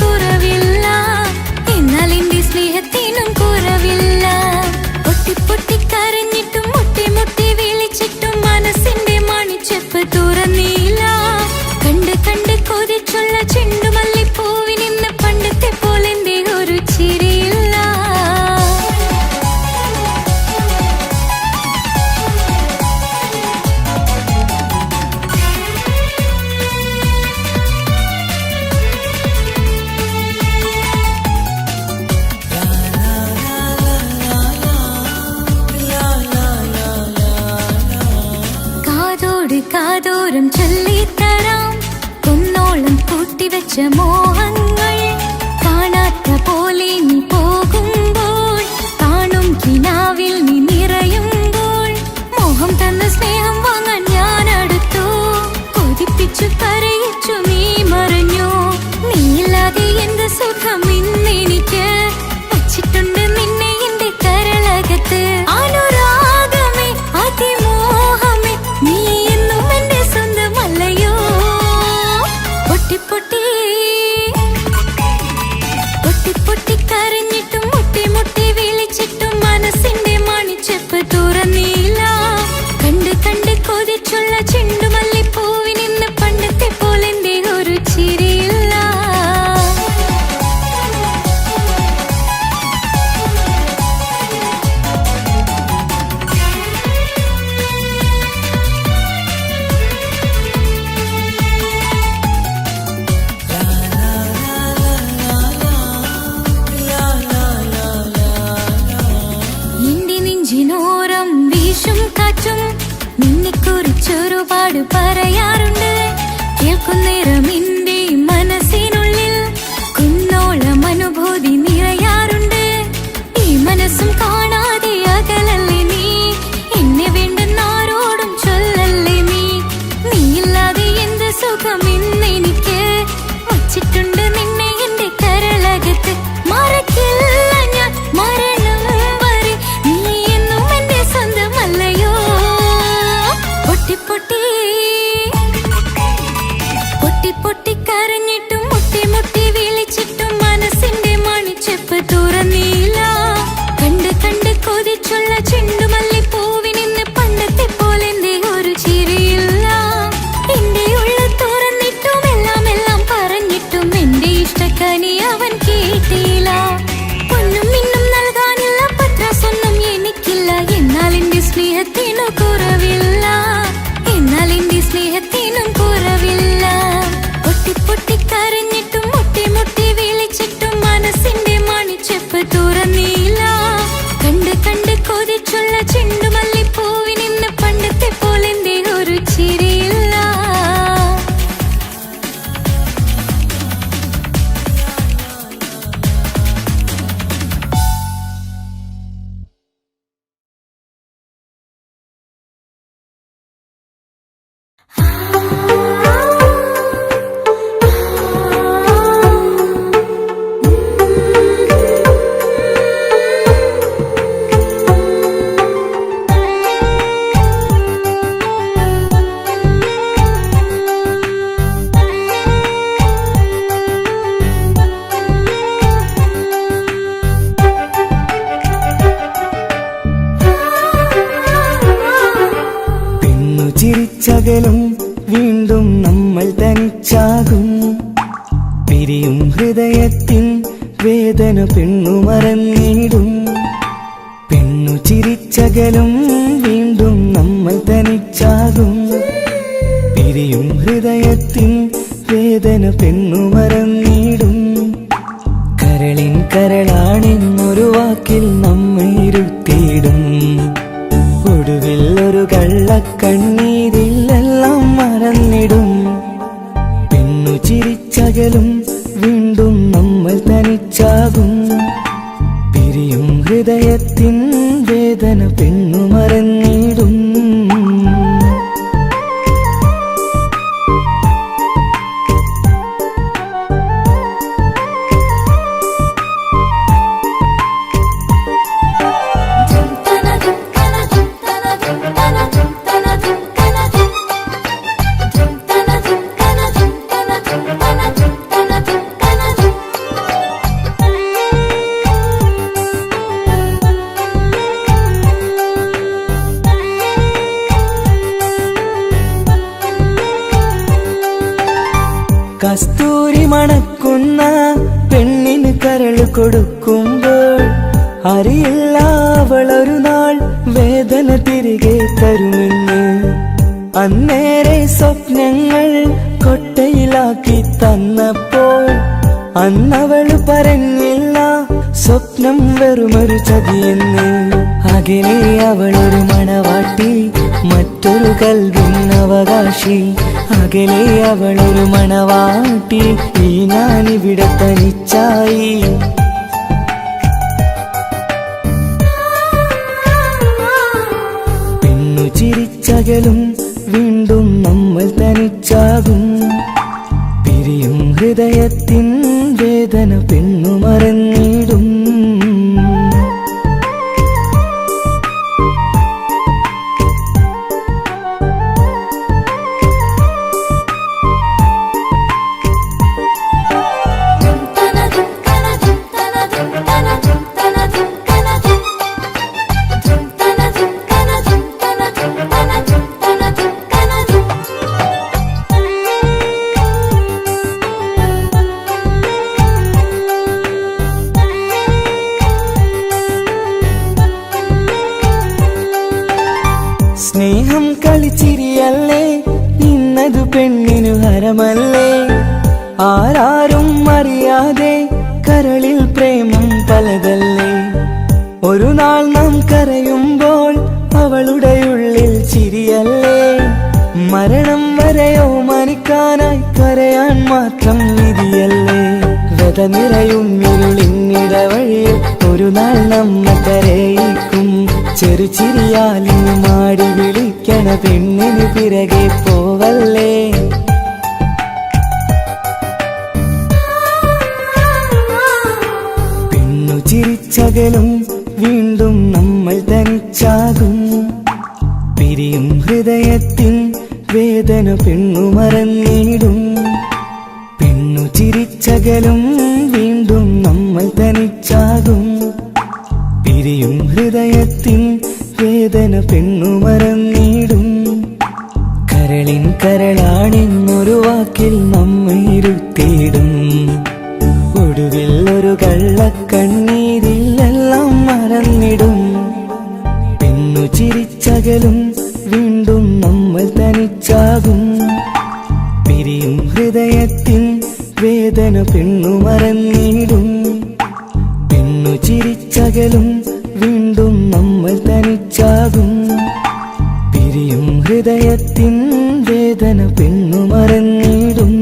കുറവില്ല, എന്നാൽ എന്റെ സ്നേഹത്തിനും കുറവില്ല. പൊട്ടി പൊട്ടി കരഞ്ഞിട്ടും മുട്ടി മുട്ടി വിളിച്ചിട്ടും മനസ്സിന്റെ മണിച്ചെപ്പ് തുറന്നില്ല. കണ്ട് കണ്ട് കൊതിച്ചുള്ള ചെണ്ടുമല്ലിപ്പൂവിനിന്ന് പണ്ടത്തെ പോലെ എന്റെ ഒരു ചിരിയില്ല. കാതോട് കാതോരം ചൊല്ലിത്തരാം കുന്നോളം കൂട്ടിവെച്ച മോഹങ്ങൾ. കാണാത്ത പോലെ നീ പോകുമ്പോൾ, കാണും കിനാവിൽ നീ നിറയുമ്പോൾ, മോഹം തന്ന സ്നേഹം വാങ്ങാൻ ഞാൻ അടുത്തു. കൊതിപ്പിച്ചു കരയിച്ചു നീ മറഞ്ഞു. നീയില്ലാതെ എന്ത് സുഖം ഇന്നെനിക്ക്, വച്ചിട്ടുണ്ട് നിന്നെ എന്റെ കരളകത്ത്. അനുരാഗമേ അതിമോഹമേ നീ എന്നും എന്റെ സ്വന്തമല്ലയോ. പൊട്ടി പൊട്ടി പൊട്ടി പൊട്ടി കരഞ്ഞിട്ടും മുട്ടി മുട്ടി വിളിച്ചിട്ടും മനസ്സിന്റെ മണിച്ചെപ്പ് തുറന്നില്ല. കണ്ട് കണ്ട് കൊതിച്ചുള്ള ചെണ്ടുമല്ലിപ്പൂവിനിന്ന് പണ്ടത്തെ പോലെ എന്റെ ഒരു ചിരിയില്ല. എന്റെ നെഞ്ചിനോരം വീശും കാറ്റും നിന്നെക്കുറിച്ചൊരുപാട് പറയാറുണ്ട്. കേൾക്കുന്നേരം എന്റെ മനസ്സിനുള്ളിൽ കുന്നോളം അനുഭൂതി നിറയാറുണ്ട്. ഈ മനസ്സും കാണാതെ അകലല്ലേ നീ, എന്നെ വേണ്ടെന്നാരോടും ചൊല്ലല്ലേ നീ. നീയില്ലാതെ എന്ത് സുഖം ഇന്നെനിക്ക്, വച്ചിട്ടുണ്ട് നിന്നെ എന്റെ കരളകത്ത്. മറക്കില്ല ഞാൻ മരണം വരെ, നീ എന്നും എന്റെ സ്വന്തമല്ലയോ. പൊട്ടി പൊട്ടി പൊട്ടി പൊട്ടി കരഞ്ഞിട്ടും മുട്ടി മുട്ടി വിളിച്ചിട്ടും മനസ്സിന്റെ മണിച്ചെപ്പ് തുറന്നില്ല. കണ്ട് കണ്ട് കൊതിച്ചുള്ള ചെണ്ടുമല്ലിപ്പൂവിനിന്ന് പണ്ടത്തെ പോലെ എന്റെ ഒരു ചിരിയില്ല. എന്റെ ഉള്ള തുറന്നിട്ടും എല്ലാം എല്ലാം പറഞ്ഞിട്ടും എന്റെ ഇഷ്ടക്കനി അവൻ കേട്ടില്ല. പൊന്നും മിന്നും നൽകാനില്ല, പത്രാസൊന്നും എനിക്കില്ല, എന്നാൽ എന്റെ സ്നേഹത്തിനു കുറവില്ല, എന്നാൽ എന്റെ സ്നേഹത്തിനും കുറവില്ല. പൊട്ടി പൊട്ടി കരഞ്ഞിട്ടും മുട്ടി മുട്ടി വിളിച്ചിട്ടും മനസ്സിന്റെ മണിച്ചെപ്പ് തുറന്നില്ല. കണ്ട് കണ്ട് കൊതിച്ചുള്ള ചെണ്ടുമല്ലിപ്പൂവിനിന്ന് പണ്ടത്തെ പോലെ എന്റെ ഒരു ചിരിയില്ല. ചിരിച്ചകലും വീണ്ടും നമ്മൾ തനിച്ചാകും. പിരിയും ഹൃദയത്തിൻ വേദന പെണ്ണു മറന്നിടും. പെണ്ണു ചിരിച്ചകലും വീണ്ടും നമ്മൾ തനിച്ചാകും. പിരിയും ഹൃദയത്തിൻ വേദന പെണ്ണു മറന്നിടും. കരളിൻ കരളാണെന്നൊരു വാക്കിൽ നമ്മെ ഇരുത്തിയിടും. ഒടുവിൽ ഒരു കള്ളക്കണ്ണീരിലെല്ലാം മറന്നിടും. പെണ്ണു ചിരിച്ചകലും വീണ്ടും നമ്മൾ തനിച്ചാകും. പിരിയും ഹൃദയത്തിൻ വേദന പെണ്ണു മറന്നിടും. കൊടുക്കുമ്പോൾ അറിയില്ല അവളൊരു നാൾ വേദന തിരികെ തരുമെന്ന്. അന്നേരെ സ്വപ്നങ്ങൾ കൊട്ടയിലാക്കി തന്നപ്പോൾ അന്നവള് പറഞ്ഞില്ല സ്വപ്നം വെറുമൊരു ചതിയെന്ന്. അകലെ അവളൊരു മണവാട്ടി, മറ്റൊരു കൽവിൻ അവകാശി. അകലെ അവളൊരു മണവാട്ടി, ഈ ഞാനിവിടെ തനിച്ചായി. പെണ്ണു ചിരിച്ചകലും വീണ്ടും നമ്മൾ തനിച്ചാകും. പിരിയും ഹൃദയത്തിൻ വേദന പെണ്ണു മറന്നിടും. സ്നേഹം കളിച്ചിരിയല്ലേ, ഇന്നതു പെണ്ണിനു ഹരമല്ലേ. ആരാരും അറിയാതെ കരളിൽ പ്രേമം പലതല്ലേ. ഒരു നാൾ നാം കരയുമ്പോൾ അവളുടെ ഉള്ളിൽ ചിരിയല്ലേ. മരണം വരെയോ മനിക്കാനായി കരയാൻ മാത്രം വിധിയല്ലേ. വ്യത നിറയും ഇരുളിന്നിടവഴിയിൽ ഒരു നാൾ നമ്മ കരയിക്കും. ചെറുചിരിയാലും മാടി വിളിക്കണ പെണ്ണിന് പിറകെ പോവല്ലേ. പെണ്ണു ചിരിച്ചകലും വീണ്ടും നമ്മൾ തനിച്ചാകും. പിരിയും ഹൃദയത്തിൻ വേദന പെണ്ണു മറന്നിടും. പെണ്ണു ചിരിച്ചകലും വീണ്ടും നമ്മൾ തനിച്ചാകും. പിരിയും ഹൃദയത്തിൻ വേദന പെണ്ണു മറന്നിടും. കരളിൻ കരളാണെന്നൊരു വാക്കിൽ നമ്മെ ഇരുത്തിയിടും. ഒടുവിൽ ഒരു കള്ളക്കണ്ണീരിൽ എല്ലാം മറന്നിടും. പെണ്ണു ചിരിച്ചകലും വീണ്ടും നമ്മൾ തനിച്ചാകും. പിരിയും ഹൃദയത്തിൻ വേദന പെണ്ണു മറന്നിടും. പെണ്ണു ചിരിച്ചകലും വീണ്ടും നമ്മൾ തനിച്ചാകും. പിരിയും ഹൃദയത്തിൻ വേദന പെണ്ണു മറന്നിടും.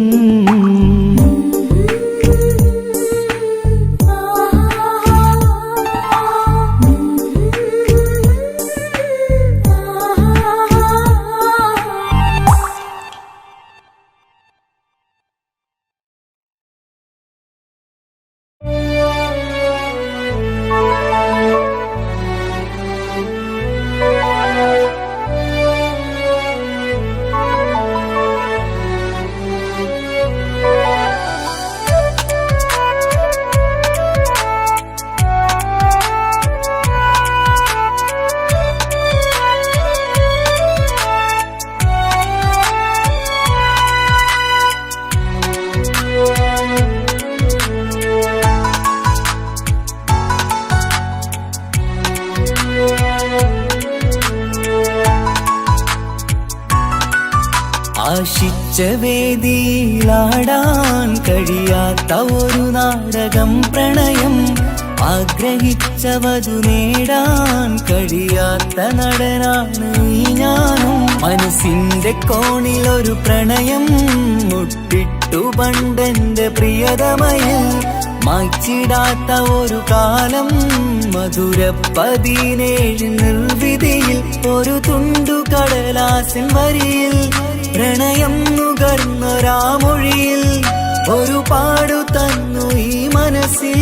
ആശിച്ച വേദിയിലാടാൻ കഴിയാത്ത ഒരു നാടകം പ്രണയം. ആഗ്രഹിച്ചവതു നേടാൻ കഴിയാത്ത നടനാണ് ഈ ഞാനും. മനസ്സിന്റെ കോണിലൊരു പ്രണയം മുട്ടിട്ടു പണ്ടെന്റെ പ്രിയതമയിൽ. മായ്ച്ചിടാത്ത ഒരു കാലം മധുര 17 നിർവിധിയിൽ. ഒരു തുണ്ടു കടലാസിൻ വരിയിൽ പ്രണയം നുകർന്നൊരാമൊഴിയിൽ. ഒരു പാടു തന്നു ഈ മനസ്സിൽ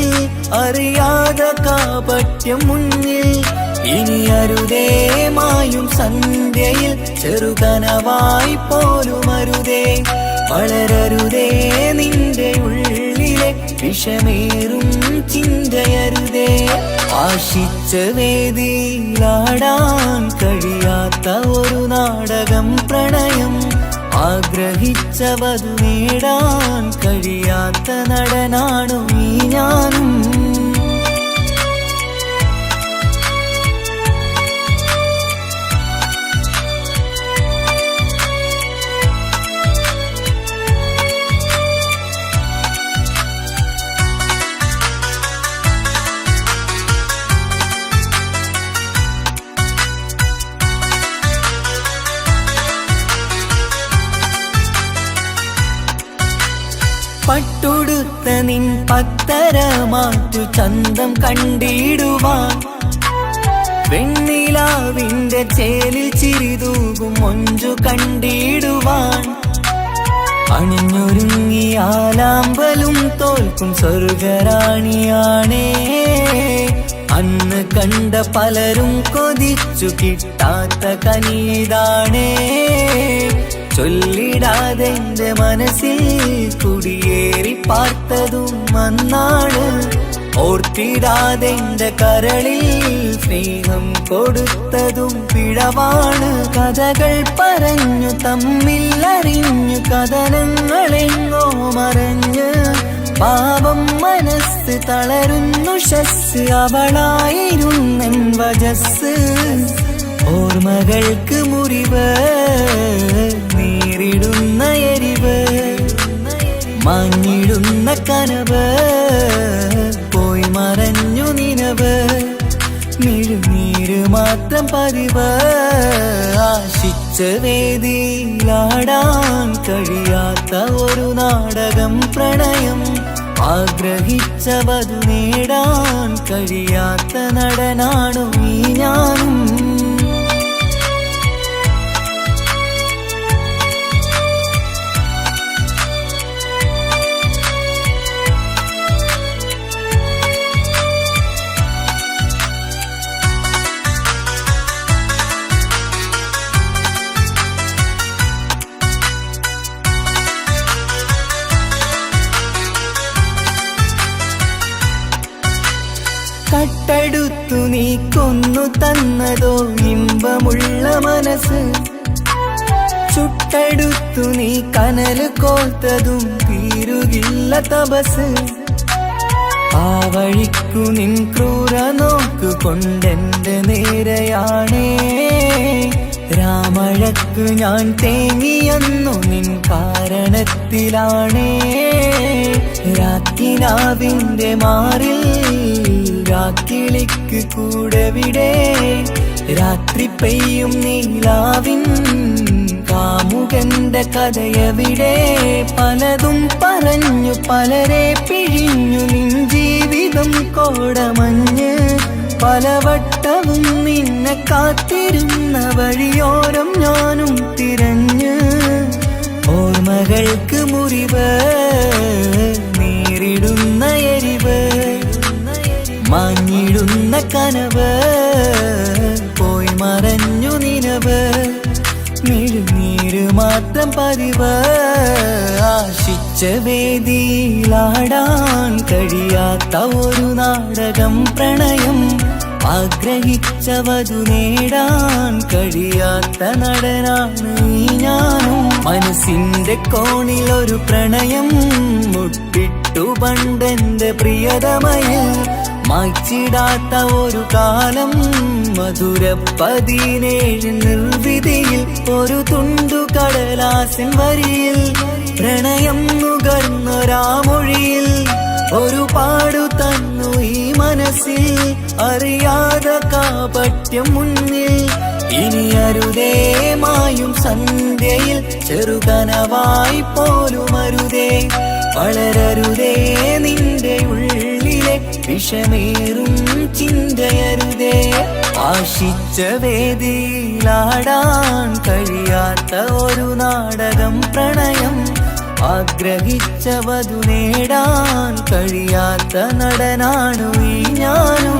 അറിയാതെ കാപട്യം മുന്നിൽ. ഇനി അരുതേ മായും സന്ധ്യയിൽ ചെറുകനവായി പോലും അരുതേ. വളരരുതേ നിന്റെ ഉള്ളിലെ വിഷമേറും ചിന്തയരുതേ. ആശിച്ച വേദിയിലാടാൻ കഴിയാത്ത ഒരു നാടകം പ്രണയം. ആഗ്രഹിച്ചവതു നേടാൻ കഴിയാത്ത നടനാണു ഈ ഞാനും. പൂത്ത നിൻ പത്തര മാറ്റു ചന്തം കണ്ടിടുവാൻ വെണ്ണിലാവിന്റെ ചേലിൽ ചിരിതൂകും മൊഞ്ചു കണ്ടിടുവാൻ അണിഞ്ഞൊരുങ്ങിയാലാമ്പലും തോൽക്കും സ്വർഗറാണിയാണേ അന്ന് കണ്ട പലരും കൊതിച്ചു കിട്ടാത്ത കനിതാണേ ചൊല്ലിടാതെ എന്റെ മനസ്സിൽ കുടിയേറി പാർത്തതും അന്നാണ് ഓർത്തിടാതെ എന്റെ കരളിൽ സ്നേഹം കൊടുത്തതും പിഴവാണ് കഥകൾ പറഞ്ഞു തമ്മിൽ അറിഞ്ഞു കഥനങ്ങളെങ്ങോ മറഞ്ഞ് പാപം മനസ്സ് തളരുന്നു ഷസ് അവളായിരുന്നെൻ വജസ് ഓർമ്മകൾക്ക് മുറിവ് നേരിടുന്ന എരിവ് മാഞ്ഞിടുന്ന കനവ് പോയി മറഞ്ഞു നിനവ് മിഴുനീര് മാത്രം പതിവ് ആശിച്ച വേദിയിലാടാൻ കഴിയാത്ത ഒരു നാടകം പ്രണയം ആഗ്രഹിച്ച വധു നേടാൻ കഴിയാത്ത നടനാണു ഈ ഞാനും കട്ടെടുത്തു നീ കൊന്നു തന്നതോ ഇമ്പമുള്ള മനസ്സ് ചുട്ടെടുത്തു നീ കനല് കോർത്തതും തീരുകില്ല തപസ് ആ വഴിക്കു നിൻ ക്രൂര നോക്കു കൊണ്ടെന്റെ നേരെയാണേ രാമഴക്ക് ഞാൻ തേങ്ങിയെന്നു നിൻ കാരണത്തിലാണേ രാക്കിനാവിന്റെ മാറിൽ രാക്കിളിക്ക് കൂടെവിടെ രാത്രി പെയ്യും നീലാവിൻ കാമുകന്റെ കഥയവിടെ പലതും പറഞ്ഞു പലരെ പിഴിഞ്ഞു നിൻ ജീവിതം കോടമഞ്ഞ് പലവട്ടവും നിന്നെ കാത്തിരുന്ന വഴിയോരം ഞാനും തിരഞ്ഞ് ഓർമ്മകൾക്ക് മുറിവ് നേരിടുന്ന എരിവ് മാഞ്ഞിടുന്ന കനവ് പോയി മറഞ്ഞു നിനവ് മിഴുനീര് മാത്രം പതിവ് ആശിച്ച വേദിയിലാടാൻ കഴിയാത്ത ഒരു നാടകം പ്രണയം ആഗ്രഹിച്ച വധു നേടാൻ കഴിയാത്ത നടനാണ് ഈ ഞാനും മനസ്സിന്റെ കോണിൽ ഒരു പ്രണയം മുട്ടിട്ടു പണ്ടെന്റെ പ്രിയതമയിൽ മായ്ച്ചിടാത്ത ഒരു കാലം മധുര 17 നിർവിധിയിൽ ഒരു തുണ്ടു കടലാസിൻ വരിയിൽ പ്രണയം നുകർന്നൊരാമൊഴിയിൽ ഒരു പാടു തന്നു ഈ മനസ്സിൽ അറിയാതെ കാപട്യം മുന്നിൽ ഇനി അരുതേ മായും സന്ധ്യയിൽ ചെറുകനവായി പോലും അരുതേ വളരരുതേ നിന്റെ ഉള്ളിലെ വിഷമേറും ചിന്തയരുതേ ആശിച്ച വേദിയിലാടാൻ കഴിയാത്ത ഒരു നാടകം പ്രണയം ആഗ്രഹിച്ച വധു നേടാൻ കഴിയാത്ത നടനാണു ഈ ഞാനും